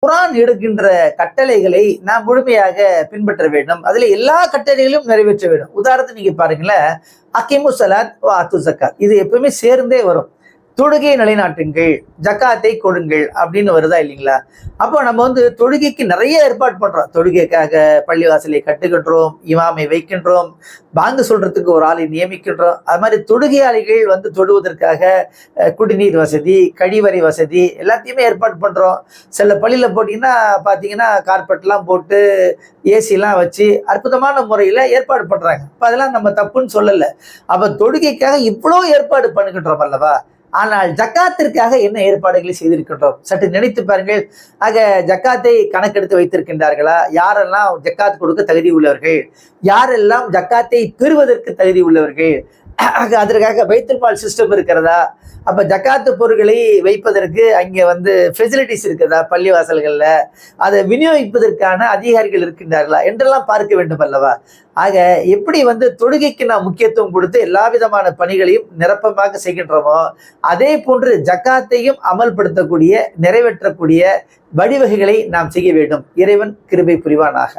குர்ஆன் எடுக்கின்ற கட்டளைகளை நாம் முழுமையாக பின்பற்ற வேண்டும். அதுல எல்லா கட்டளைகளும் நிறைவேற்ற வேண்டும். உதாரணத்துக்கு நீங்க பாருங்களேன், அகிமு ஸலாத் வ ஆத்து ஸக்காத், இது எப்பவுமே சேர்ந்தே வரும். தொழுகையை நிலைநாட்டுங்கள், ஜக்காத்தை கொடுங்கள் அப்படின்னு வருதா இல்லைங்களா? அப்போ நம்ம தொழுகைக்கு நிறைய ஏற்பாடு பண்றோம். தொழுகைக்காக பள்ளிவாசலை கட்டுகின்றோம், இமாமை வைக்கின்றோம், பாங்கு சொல்றதுக்கு ஒரு ஆளை நியமிக்கின்றோம். அது மாதிரி தொழுகையாளிகள் தொழுவதற்காக குடிநீர் வசதி, கழிவறை வசதி எல்லாத்தையுமே ஏற்பாடு பண்றோம். சில பள்ளியில போட்டீங்கன்னா பார்த்தீங்கன்னா கார்பெட்லாம் போட்டு ஏசிலாம் வச்சு அற்புதமான முறையில் ஏற்பாடு பண்றாங்க. அப்போ அதெல்லாம் நம்ம தப்புன்னு சொல்லலை. அப்போ தொழுகைக்காக இவ்வளோ ஏற்பாடு பண்ணுகின்றோம் அல்லவா? ஆனால் ஜக்காத்திற்காக என்ன ஏற்பாடுகளை செய்திருக்கின்றோம் சற்று நினைத்து பாருங்கள். ஆக ஜக்காத்தை கணக்கெடுத்து வைத்திருக்கின்றார்களா? யாரெல்லாம் ஜக்காத் கொடுக்க தகுதி உள்ளவர்கள், யாரெல்லாம் ஜக்காத்தை பெறுவதற்கு தகுதி உள்ளவர்கள், அதற்காக பைத்துல் மால் சிஸ்டம் இருக்கிறதா? அப்ப ஜக்காத்து பொருட்களை வைப்பதற்கு அங்கே ஃபெசிலிட்டிஸ் இருக்கிறதா? பள்ளிவாசல்கள்ல அதை விநியோகிப்பதற்கான அதிகாரிகள் இருக்கின்றார்களா என்றெல்லாம் பார்க்க வேண்டும் அல்லவா? ஆக எப்படி தொழுகைக்கு நாம் முக்கியத்துவம் கொடுத்து எல்லா விதமான பணிகளையும் நிரப்பமாக செய்கின்றோமோ, அதே போன்று ஜக்காத்தையும் அமல்படுத்தக்கூடிய, நிறைவேற்றக்கூடிய வழிவகைகளை நாம் செய்ய வேண்டும். இறைவன் கிருபை புரிவானாக.